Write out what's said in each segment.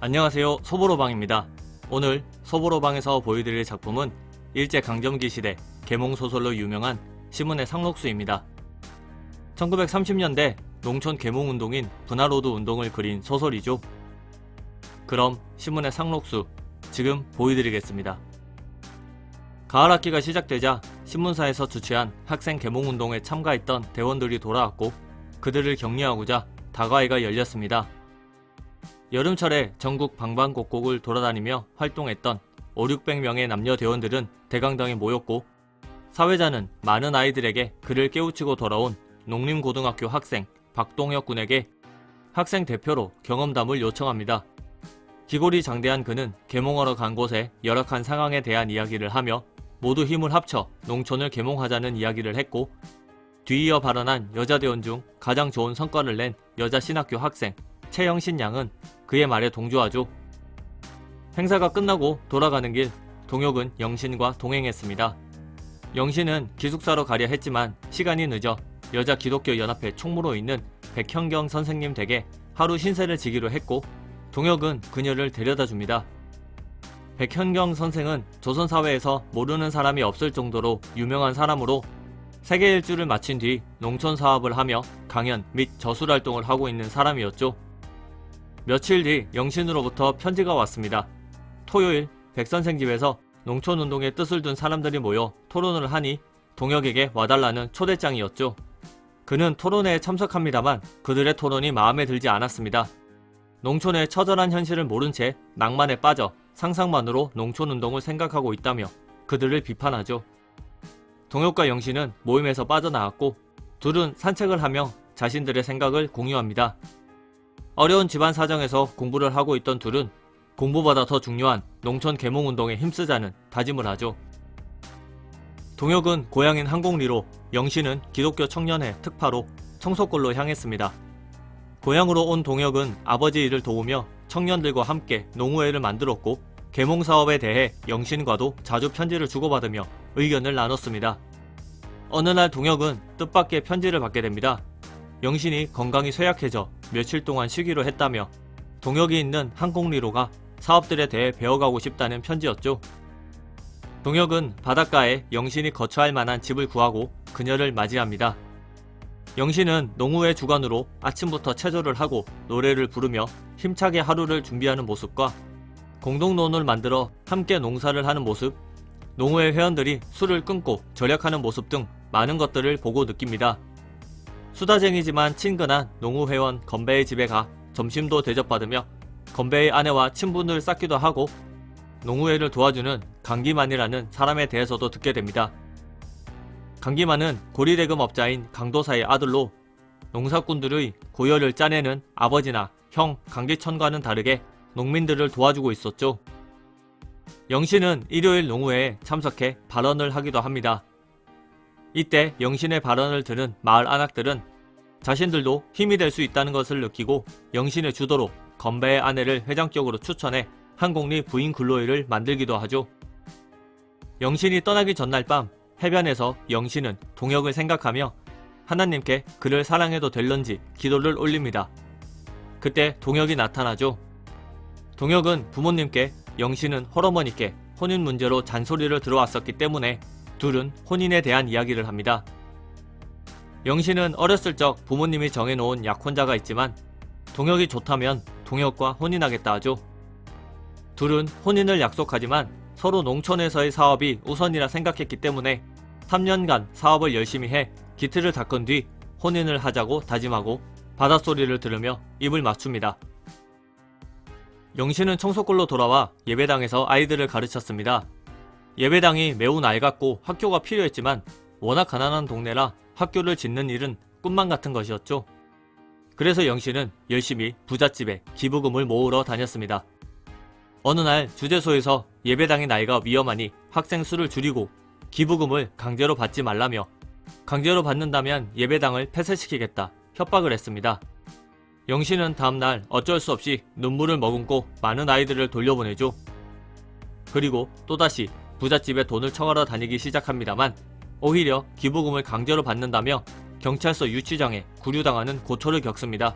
안녕하세요, 소보로방입니다. 오늘 소보로방에서 보여드릴 작품은 일제강점기 시대 계몽소설로 유명한 시문의 상록수입니다. 1930년대 농촌 계몽운동인 분화로드 운동을 그린 소설이죠. 그럼 시문의 상록수 지금 보여드리겠습니다. 가을 학기가 시작되자 신문사에서 주최한 학생 계몽운동에 참가했던 대원들이 돌아왔고 그들을 격려하고자 다과회가 열렸습니다. 여름철에 전국 방방곡곡을 돌아다니며 활동했던 5,600명의 남녀 대원들은 대강당에 모였고 사회자는 많은 아이들에게 글을 깨우치고 돌아온 농림고등학교 학생 박동혁 군에게 학생 대표로 경험담을 요청합니다. 기골이 장대한 그는 계몽하러 간 곳의 열악한 상황에 대한 이야기를 하며 모두 힘을 합쳐 농촌을 계몽하자는 이야기를 했고 뒤이어 발언한 여자대원 중 가장 좋은 성과를 낸 여자 신학교 학생 최영신 양은 그의 말에 동조하죠. 행사가 끝나고 돌아가는 길 동혁은 영신과 동행했습니다. 영신은 기숙사로 가려 했지만 시간이 늦어 여자 기독교 연합회 총무로 있는 백현경 선생님 댁에 하루 신세를 지기로 했고 동혁은 그녀를 데려다 줍니다. 백현경 선생은 조선사회에서 모르는 사람이 없을 정도로 유명한 사람으로 세계 일주를 마친 뒤 농촌 사업을 하며 강연 및 저술 활동을 하고 있는 사람이었죠. 며칠 뒤 영신으로부터 편지가 왔습니다. 토요일 백선생 집에서 농촌운동에 뜻을 둔 사람들이 모여 토론을 하니 동혁에게 와달라는 초대장이었죠. 그는 토론회에 참석합니다만 그들의 토론이 마음에 들지 않았습니다. 농촌의 처절한 현실을 모른 채 낭만에 빠져 상상만으로 농촌운동을 생각하고 있다며 그들을 비판하죠. 동혁과 영신은 모임에서 빠져나왔고 둘은 산책을 하며 자신들의 생각을 공유합니다. 어려운 집안 사정에서 공부를 하고 있던 둘은 공부보다 더 중요한 농촌 계몽운동에 힘쓰자는 다짐을 하죠. 동혁은 고향인 항곡리로, 영신은 기독교 청년회 특파로 청소골로 향했습니다. 고향으로 온 동혁은 아버지 일을 도우며 청년들과 함께 농우회를 만들었고 계몽 사업에 대해 영신과도 자주 편지를 주고받으며 의견을 나눴습니다. 어느 날 동혁은 뜻밖의 편지를 받게 됩니다. 영신이 건강이 쇠약해져 며칠 동안 쉬기로 했다며 동혁이 있는 항곡리로가 사업들에 대해 배워가고 싶다는 편지였죠. 동혁은 바닷가에 영신이 거처할 만한 집을 구하고 그녀를 맞이합니다. 영신은 농우회 주관으로 아침부터 체조를 하고 노래를 부르며 힘차게 하루를 준비하는 모습과 공동론을 만들어 함께 농사를 하는 모습, 농우회 회원들이 술을 끊고 절약하는 모습 등 많은 것들을 보고 느낍니다. 수다쟁이지만 친근한 농우회원 건배의 집에 가 점심도 대접받으며 건배의 아내와 친분을 쌓기도 하고 농우회를 도와주는 강기만이라는 사람에 대해서도 듣게 됩니다. 강기만은 고리대금 업자인 강도사의 아들로 농사꾼들의 고열을 짜내는 아버지나 형 강기천과는 다르게 농민들을 도와주고 있었죠. 영신은 일요일 농우회에 참석해 발언을 하기도 합니다. 이때 영신의 발언을 들은 마을 안악들은 자신들도 힘이 될 수 있다는 것을 느끼고 영신의 주도로 건배의 아내를 회장격으로 추천해 항곡리 부인 근로회를 만들기도 하죠. 영신이 떠나기 전날 밤 해변에서 영신은 동혁을 생각하며 하나님께 그를 사랑해도 될런지 기도를 올립니다. 그때 동혁이 나타나죠. 동혁은 부모님께 영신은 헐어머니께 혼인 문제로 잔소리를 들어왔었기 때문에 둘은 혼인에 대한 이야기를 합니다. 영신은 어렸을 적 부모님이 정해놓은 약혼자가 있지만 동혁이 좋다면 동혁과 혼인하겠다 하죠. 둘은 혼인을 약속하지만 서로 농촌에서의 사업이 우선이라 생각했기 때문에 3년간 사업을 열심히 해 기틀을 닦은 뒤 혼인을 하자고 다짐하고 바닷소리를 들으며 입을 맞춥니다. 영신은 청소골로 돌아와 예배당에서 아이들을 가르쳤습니다. 예배당이 매우 낡았고 학교가 필요했지만 워낙 가난한 동네라 학교를 짓는 일은 꿈만 같은 것이었죠. 그래서 영신은 열심히 부잣집에 기부금을 모으러 다녔습니다. 어느 날 주재소에서 예배당이 낡아 위험하니 학생 수를 줄이고 기부금을 강제로 받지 말라며 강제로 받는다면 예배당을 폐쇄시키겠다 협박을 했습니다. 영신은 다음날 어쩔 수 없이 눈물을 머금고 많은 아이들을 돌려보내죠. 그리고 또다시 부잣집에 돈을 청하러 다니기 시작합니다만 오히려 기부금을 강제로 받는다며 경찰서 유치장에 구류당하는 고초를 겪습니다.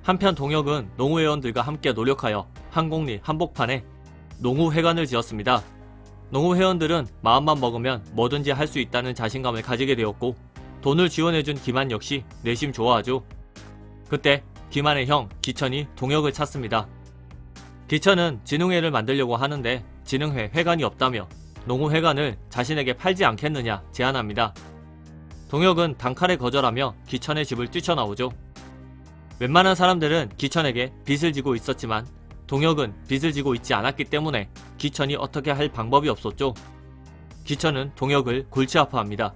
한편 동혁은 농우회원들과 함께 노력하여 한곡리 한복판에 농우회관을 지었습니다. 농우회원들은 마음만 먹으면 뭐든지 할 수 있다는 자신감을 가지게 되었고 돈을 지원해준 기만 역시 내심 좋아하죠. 그때 기만의 형 기천이 동혁을 찾습니다. 기천은 진흥회를 만들려고 하는데 진흥회 회관이 없다며 농우회관을 자신에게 팔지 않겠느냐 제안합니다. 동혁은 단칼에 거절하며 기천의 집을 뛰쳐나오죠. 웬만한 사람들은 기천에게 빚을 지고 있었지만 동혁은 빚을 지고 있지 않았기 때문에 기천이 어떻게 할 방법이 없었죠. 기천은 동혁을 골치 아파합니다.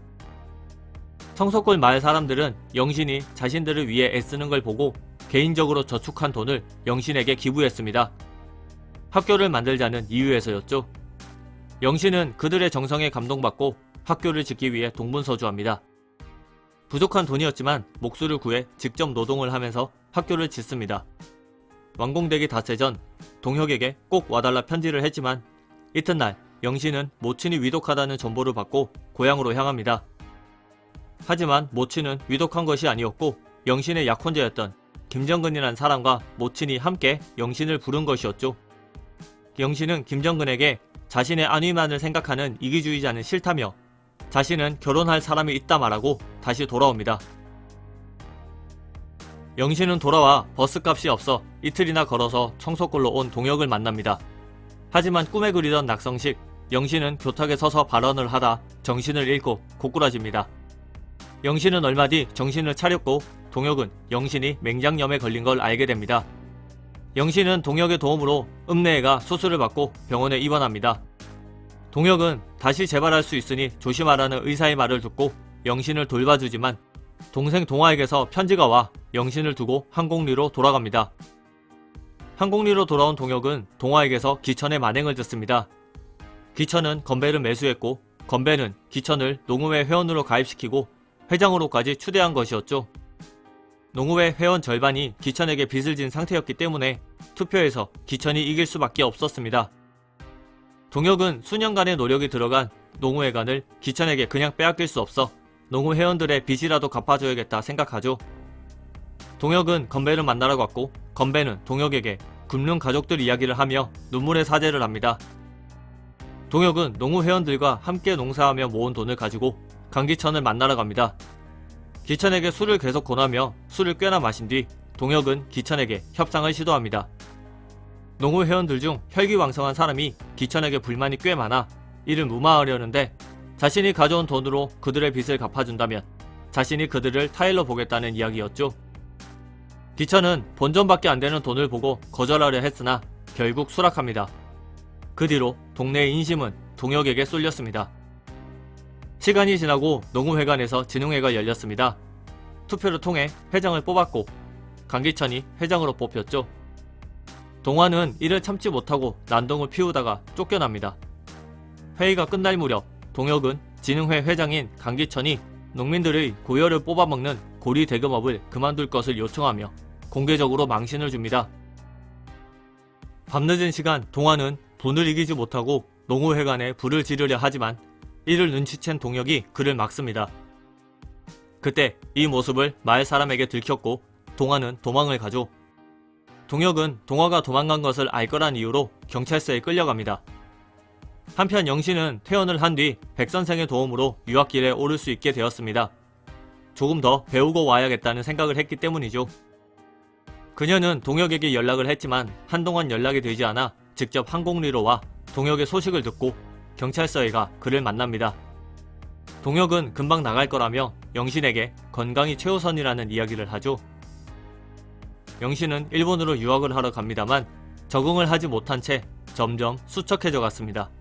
청석골 마을 사람들은 영신이 자신들을 위해 애쓰는 걸 보고 개인적으로 저축한 돈을 영신에게 기부했습니다. 학교를 만들자는 이유에서였죠. 영신은 그들의 정성에 감동받고 학교를 짓기 위해 동분서주합니다. 부족한 돈이었지만 목수를 구해 직접 노동을 하면서 학교를 짓습니다. 완공되기 닷새 전 동혁에게 꼭 와달라 편지를 했지만 이튿날 영신은 모친이 위독하다는 정보를 받고 고향으로 향합니다. 하지만 모친은 위독한 것이 아니었고 영신의 약혼자였던 김정근이라는 사람과 모친이 함께 영신을 부른 것이었죠. 영신은 김정근에게 자신의 안위만을 생각하는 이기주의자는 싫다며 자신은 결혼할 사람이 있다 말하고 다시 돌아옵니다. 영신은 돌아와 버스값이 없어 이틀이나 걸어서 청석골로 온 동혁을 만납니다. 하지만 꿈에 그리던 낙성식, 영신은 교탁에 서서 발언을 하다 정신을 잃고 고꾸라집니다. 영신은 얼마 뒤 정신을 차렸고 동혁은 영신이 맹장염에 걸린 걸 알게 됩니다. 영신은 동혁의 도움으로 읍내애가 수술을 받고 병원에 입원합니다. 동혁은 다시 재발할 수 있으니 조심하라는 의사의 말을 듣고 영신을 돌봐주지만 동생 동화에게서 편지가 와 영신을 두고 한곡리로 돌아갑니다. 한곡리로 돌아온 동혁은 동화에게서 기천의 만행을 듣습니다. 기천은 건배를 매수했고 건배는 기천을 농우회 회원으로 가입시키고 회장으로까지 추대한 것이었죠. 농우회 회원 절반이 기천에게 빚을 진 상태였기 때문에 투표에서 기천이 이길 수밖에 없었습니다. 동혁은 수년간의 노력이 들어간 농우회관을 기천에게 그냥 빼앗길 수 없어 농우회원들의 빚이라도 갚아줘야겠다 생각하죠. 동혁은 건배를 만나러 갔고 건배는 동혁에게 굶는 가족들 이야기를 하며 눈물의 사죄를 합니다. 동혁은 농우회원들과 함께 농사하며 모은 돈을 가지고 강기천을 만나러 갑니다. 기천에게 술을 계속 권하며 술을 꽤나 마신 뒤 동혁은 기천에게 협상을 시도합니다. 농우회원들 중 혈기왕성한 사람이 기천에게 불만이 꽤 많아 이를 무마하려는데 자신이 가져온 돈으로 그들의 빚을 갚아준다면 자신이 그들을 타일러 보겠다는 이야기였죠. 기천은 본전밖에 안 되는 돈을 보고 거절하려 했으나 결국 수락합니다. 그 뒤로 동네의 인심은 동혁에게 쏠렸습니다. 시간이 지나고 농우회관에서 진흥회가 열렸습니다. 투표를 통해 회장을 뽑았고 강기천이 회장으로 뽑혔죠. 동화는 이를 참지 못하고 난동을 피우다가 쫓겨납니다. 회의가 끝날 무렵 동혁은 진흥회 회장인 강기천이 농민들의 고열을 뽑아먹는 고리 대금업을 그만둘 것을 요청하며 공개적으로 망신을 줍니다. 밤늦은 시간 동화는 분을 이기지 못하고 농우회관에 불을 지르려 하지만 이를 눈치챈 동혁이 그를 막습니다. 그때 이 모습을 마을 사람에게 들켰고 동화는 도망을 가죠. 동혁은 동화가 도망간 것을 알 거란 이유로 경찰서에 끌려갑니다. 한편 영신은 퇴원을 한 뒤 백선생의 도움으로 유학길에 오를 수 있게 되었습니다. 조금 더 배우고 와야겠다는 생각을 했기 때문이죠. 그녀는 동혁에게 연락을 했지만 한동안 연락이 되지 않아 직접 한곡리로 와 동혁의 소식을 듣고 경찰서에 가 그를 만납니다. 동혁은 금방 나갈 거라며 영신에게 건강이 최우선이라는 이야기를 하죠. 영신은 일본으로 유학을 하러 갑니다만 적응을 하지 못한 채 점점 수척해져 갔습니다.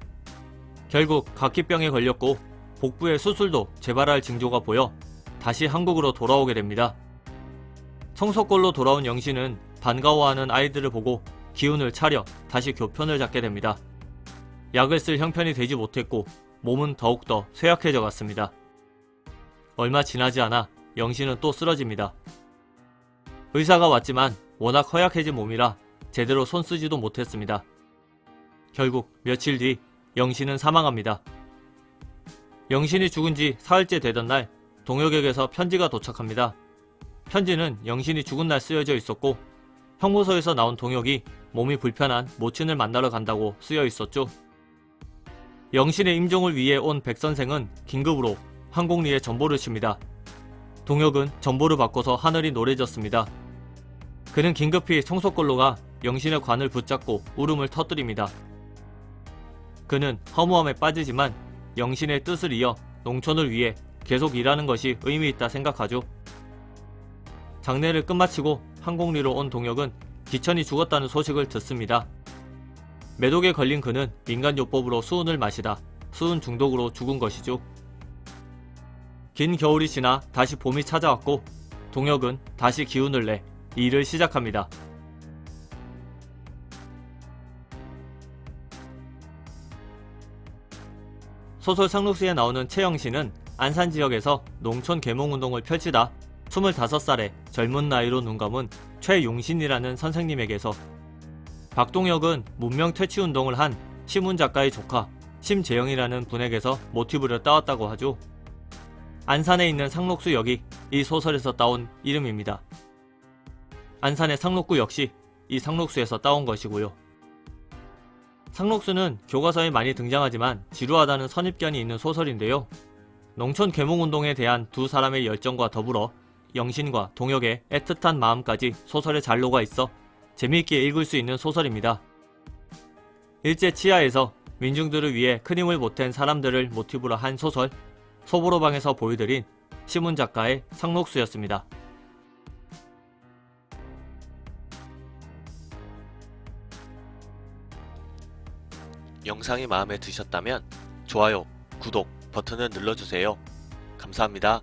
결국 각기병에 걸렸고 복부의 수술도 재발할 징조가 보여 다시 한국으로 돌아오게 됩니다. 청석골로 돌아온 영신은 반가워하는 아이들을 보고 기운을 차려 다시 교편을 잡게 됩니다. 약을 쓸 형편이 되지 못했고 몸은 더욱더 쇠약해져 갔습니다. 얼마 지나지 않아 영신은 또 쓰러집니다. 의사가 왔지만 워낙 허약해진 몸이라 제대로 손쓰지도 못했습니다. 결국 며칠 뒤 영신은 사망합니다. 영신이 죽은 지 사흘째 되던 날 동혁에게서 편지가 도착합니다. 편지는 영신이 죽은 날 쓰여져 있었고 형무소에서 나온 동혁이 몸이 불편한 모친을 만나러 간다고 쓰여 있었죠. 영신의 임종을 위해 온 백선생은 긴급으로 황공리에 전보를 칩니다. 동혁은 전보를 바꿔서 하늘이 노래졌습니다. 그는 긴급히 청소골로가 영신의 관을 붙잡고 울음을 터뜨립니다. 그는 허무함에 빠지지만 영신의 뜻을 이어 농촌을 위해 계속 일하는 것이 의미 있다 생각하죠. 장례를 끝마치고 황공리로 온 동혁은 기천이 죽었다는 소식을 듣습니다. 매독에 걸린 그는 민간요법으로 수은을 마시다 수은 중독으로 죽은 것이죠. 긴 겨울이 지나 다시 봄이 찾아왔고 동혁은 다시 기운을 내 일을 시작합니다. 소설 상록수에 나오는 최영신은 안산 지역에서 농촌 계몽운동을 펼치다 25살의 젊은 나이로 눈감은 최용신이라는 선생님에게서 박동혁은 문명 퇴치운동을 한 시문 작가의 조카 심재영이라는 분에게서 모티브를 따왔다고 하죠. 안산에 있는 상록수역이 이 소설에서 따온 이름입니다. 안산의 상록구 역시 이 상록수에서 따온 것이고요. 상록수는 교과서에 많이 등장하지만 지루하다는 선입견이 있는 소설인데요. 농촌 계몽운동에 대한 두 사람의 열정과 더불어 영신과 동혁의 애틋한 마음까지 소설에 잘 녹아 있어 재미있게 읽을 수 있는 소설입니다. 일제 치하에서 민중들을 위해 큰 힘을 보탠 사람들을 모티브로 한 소설 소보로방에서 보여드린 시문 작가의 상록수였습니다. 영상이 마음에 드셨다면 좋아요, 구독 버튼을 눌러주세요. 감사합니다.